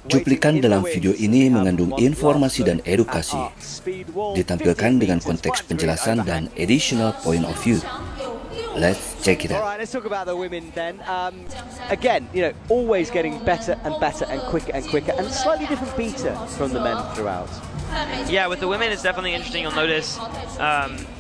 Cuplikan dalam video ini mengandung informasi dan edukasi, ditampilkan dengan konteks penjelasan dan additional point of view. Let's check it out. All right, let's talk about the women then. Again, you know, always getting better and better and quicker, and slightly different beta from the men throughout. Yeah, with the women, it's definitely interesting. You'll notice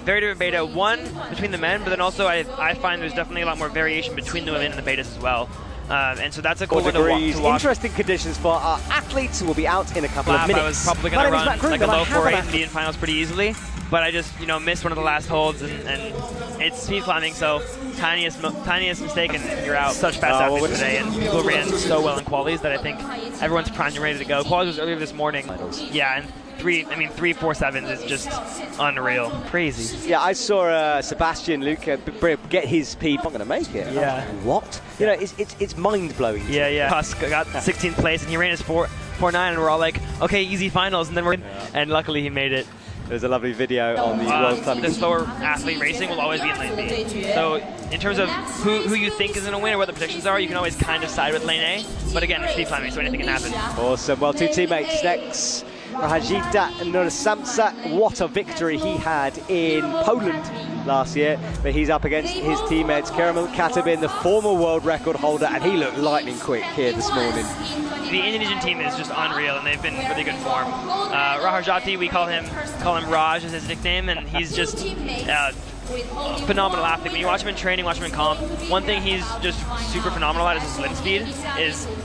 very different beta, one between the men, but then also I find there's definitely a lot more variation between the women and the betas as well. And so that's a cool one to watch. Interesting conditions for our athletes who will be out in a couple of minutes. I was probably going to run like a low 4.8 in the Indian finals pretty easily, but I just missed one of the last holds, and it's speed climbing, so tiniest mistake and you're out. Such fast athletes today, and people ran so well in qualies that I think everyone's primed and ready to go. Qualies was earlier this morning. Yeah, and 3.47s is just unreal, crazy. Yeah, I saw Sebastian Luke get his P. Not going to make it. Yeah. What? You know, it's mind blowing. Yeah. Husk got 16th place, and he ran his 4.9, and we're all like, okay, easy finals, and then and luckily he made it. There's a lovely video on the World Climbing. The slower athlete racing will always be in lane B. So in terms of who you think is going to win or what the predictions are, you can always kind of side with lane A. But again, it's speed climbing, so anything can happen. Awesome. Well, two teammates next. Rahajita Nursamsa, what a victory he had in Poland last year, but he's up against his teammates Kerimel Katabin, the former world record holder, and he looked lightning quick here this morning. The Indonesian team is just unreal, and they've been in really good form. Rahajati, we call him Raj as his nickname, and he's just phenomenal athlete. When you watch him in training, watch him in comp, one thing he's just super phenomenal at is his limb speed.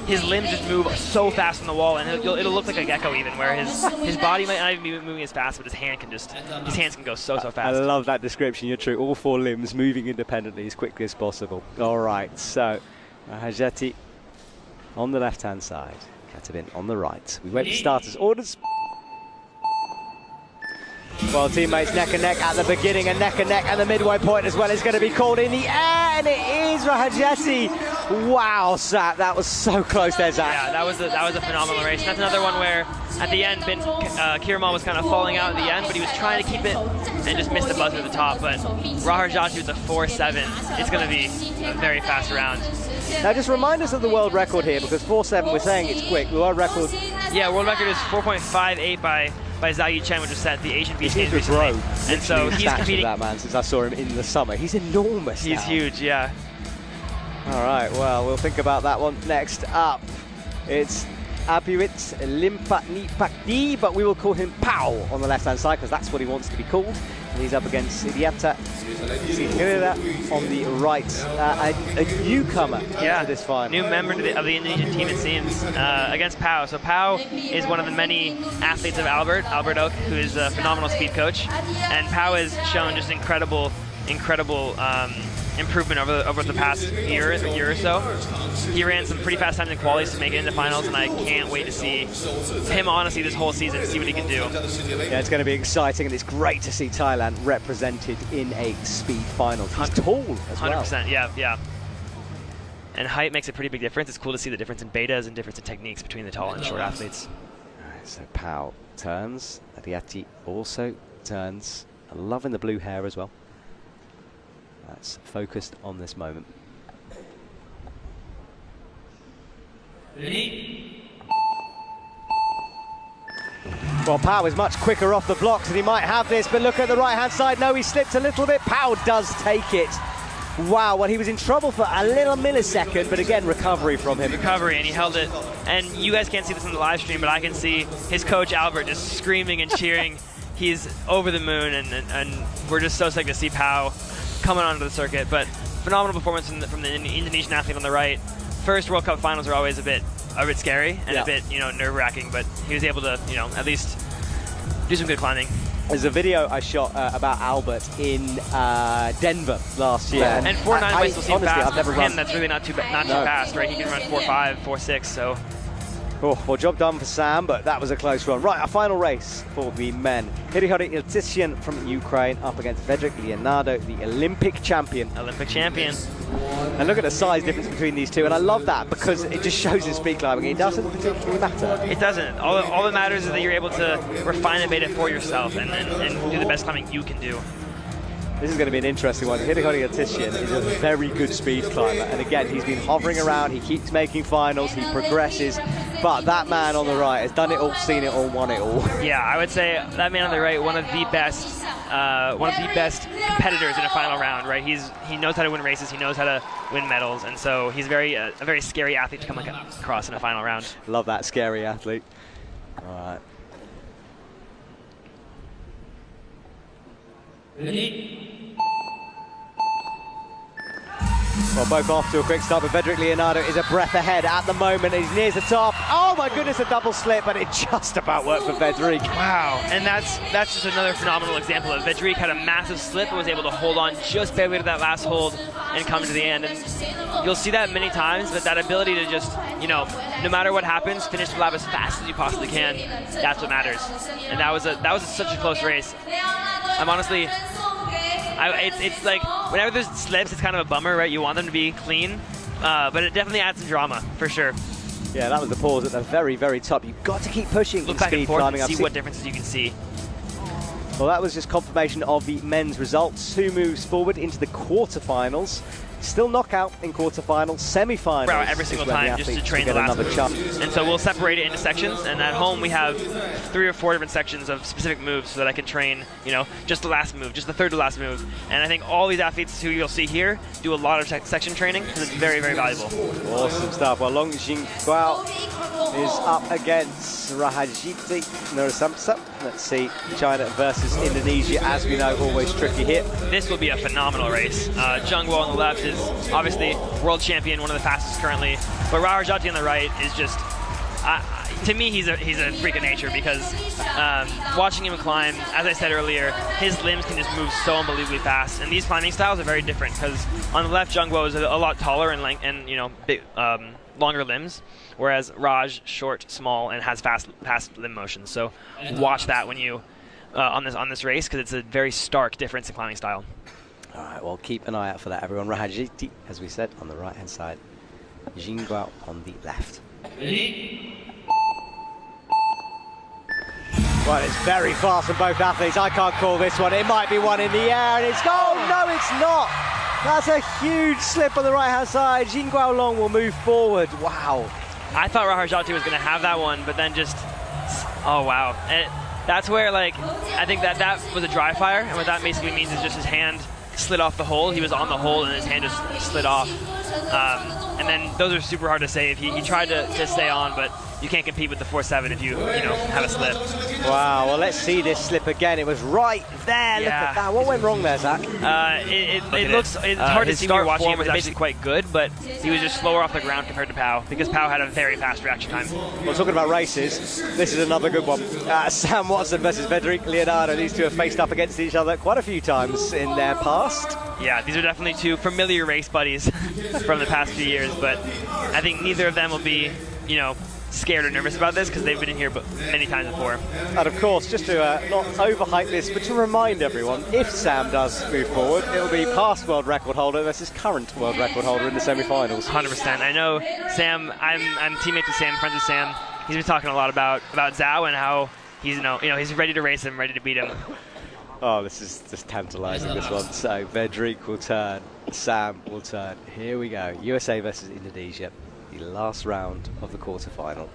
His limbs just move so fast on the wall, and it'll look like a gecko even, where his body might not even be moving as fast, but his hands can go so fast. I love that description. You're true. All four limbs moving independently as quickly as possible. All right, so Rahajati on the left-hand side, Katabin on the right. We went for starters orders. Well, teammates neck and neck at the beginning and neck at the midway point as well. It's going to be called in the air, and it is Rahajati. Wow, Zach, that was so close there, Zach. Yeah, that was a phenomenal race. That's another one where at the end, Kerimel was kind of falling out at the end, but he was trying to keep it and just missed the buzzer at the top. But Rahajati with a 4.7, it's going to be a very fast round. Now, just remind us of the world record here, because 4.7, we're saying it's quick. The world record. Yeah, world record is 4.58 by Zhao Chen, which was set at the Asian Beach Games recently. And so he's competing. That man, since I saw him in the summer, he's enormous. He's huge, yeah. All right, well, we'll think about that one next up. It's Abiwit Limpakni, but we will call him Pau on the left-hand side because that's what he wants to be called. And he's up against Sidiata on the right, a newcomer to this final. New member of the Indonesian team, it seems, against Pau. So Pau is one of the many athletes of Albert Oak, who is a phenomenal speed coach, and Pau has shown just incredible improvement over the past year or so. He ran some pretty fast times in qualies to make it into finals, and I can't wait to see him, honestly, this whole season, see what he can do. Yeah, it's going to be exciting, and it's great to see Thailand represented in a speed final. He's tall as well. 100%, yeah. And height makes a pretty big difference. It's cool to see the difference in betas and difference in techniques between the tall and short athletes. All right, so Pau turns, Adiati also turns, and loving the blue hair as well. That's focused on this moment. Well, Pau is much quicker off the blocks, and he might have this, but look at the right-hand side. No, he slipped a little bit. Pau does take it. Wow, well, he was in trouble for a little millisecond, but again, recovery from him. Recovery, and he held it. And you guys can't see this on the live stream, but I can see his coach, Albert, just screaming and cheering. He's over the moon, and we're just so psyched to see Pau coming onto the circuit. But phenomenal performance from the Indonesian athlete on the right. First World Cup finals are always a bit scary and a bit nerve-wracking, but he was able to at least do some good climbing. There's a video I shot about Albert in Denver last year. And 4.9 might still seem fast. For him, that's really not too fast, right? He can run 4.5, 4.6, so. Oh, well, job done for Sam, but that was a close run. Right, our final race for the men. Hirihori Iltisyan from Ukraine up against Vedrik Leonardo, the Olympic champion. And look at the size difference between these two, and I love that because it just shows in speed climbing it doesn't particularly matter. It doesn't. All that matters is that you're able to refine the beta for yourself and do the best climbing you can do. This is going to be an interesting one. Hidehori Atishian is a very good speed climber, and again, he's been hovering around, he keeps making finals, he progresses, but that man on the right has done it all, seen it all, won it all. Yeah, I would say that man on the right, one of the best competitors in a final round, right? He knows how to win races, he knows how to win medals, and so he's a very scary athlete to come across in a final round. Love that scary athlete. All right. Well, both off to a quick start, but Vedrik Leonardo is a breath ahead at the moment. He's near the top. Oh my goodness, a double slip, but it just about worked for Vedrik. Wow, and that's just another phenomenal example of Vedrik had a massive slip and was able to hold on just barely to that last hold and come to the end. And you'll see that many times, but that ability to just, no matter what happens, finish the lap as fast as you possibly can, that's what matters. And that was such a close race. I'm honestly, it's like, whenever there's slips, it's kind of a bummer, right? You want them to be clean, but it definitely adds some drama, for sure. Yeah, that was the pause at the very, very top. You've got to keep pushing. Look back and forth and see what differences you can see. Well, that was just confirmation of the men's results. Who moves forward into the quarterfinals? Still knockout in quarterfinals, semi-finals. We're out every single time just to train the last move. And so we'll separate it into sections, and at home we have 3 or 4 different sections of specific moves so that I can train, just the last move, just the third to last move. And I think all these athletes who you'll see here do a lot of section training because it's very, very valuable. Awesome stuff. Well, Long Jingguo is up against Rahajiti Nurasamsa. Let's see, China versus Indonesia, as we know, always tricky here. This will be a phenomenal race. Jungwoo on the left is obviously world champion, one of the fastest currently, but Rahajati on the right is just, to me, he's a freak of nature because watching him climb, as I said earlier, his limbs can just move so unbelievably fast, and these climbing styles are very different because on the left, Jungwoo is a lot taller and big, longer limbs, whereas Raj short, small, and has fast limb motions. So watch that when you on this race because it's a very stark difference in climbing style. All right, well, keep an eye out for that, everyone. Rahajiti, as we said, on the right-hand side. Jingguo on the left. Well, it's very fast from both athletes. I can't call this one. It might be one in the air, and it's... Oh, no, it's not! That's a huge slip on the right-hand side. Jingguo Long will move forward. Wow. I thought Rahajati was going to have that one, but then just... Oh, wow. That's where, I think that was a dry fire, and what that basically means is just his hand slid off the hole. He was on the hole, and his hand just slid off. And then those are super hard to save. He tried to stay on, but you can't compete with the 4.7 if you have a slip. Wow, well, let's see this slip again. It was right there. Yeah. Look at that. What went wrong there, Zach? It's hard to see when you're watching. It was actually quite good, but he was just slower off the ground compared to Pao because Pao had a very fast reaction time. Well, talking about races, this is another good one. Sam Watson versus Vedrik Leonardo. These two have faced up against each other quite a few times in their past. Yeah, these are definitely two familiar race buddies from the past few years, but I think neither of them will be, scared or nervous about this because they've been in here many times before. And of course, just to not overhype this, but to remind everyone, if Sam does move forward, it will be past world record holder versus current world record holder in the semi-finals. 100%. I know Sam. I'm teammates with Sam, friends with Sam. He's been talking a lot about Zhao and how he's he's ready to race him, ready to beat him. Oh, this is just tantalizing, this one. So Vedrik will turn, Sam will turn. Here we go. USA versus Indonesia. The last round of the quarterfinal.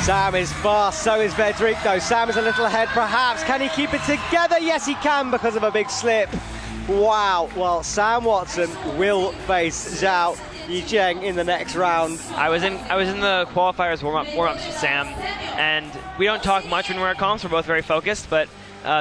Sam is fast, so is Vedrik, though. Sam is a little ahead, perhaps. Can he keep it together? Yes, he can because of a big slip. Wow. Well, Sam Watson will face Zhao Wujiang in the next round. I was in the qualifiers warm-ups with Sam, and we don't talk much when we're at comps. We're both very focused, but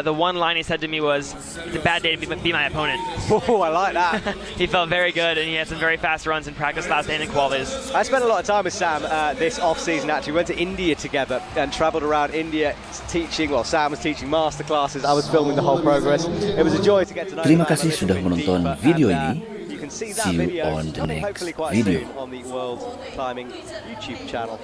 the one line he said to me was, "It's a bad day to be my opponent." Oh, I like that. He felt very good, and he had some very fast runs in practice last and in qualies. I spent a lot of time with Sam this off-season, actually. We went to India together and travelled around India teaching. Well, Sam was teaching master classes. I was filming the whole progress. It was a joy to get to know Terima kasih sudah menonton video ini. See you on the next video. on the World Climbing YouTube channel.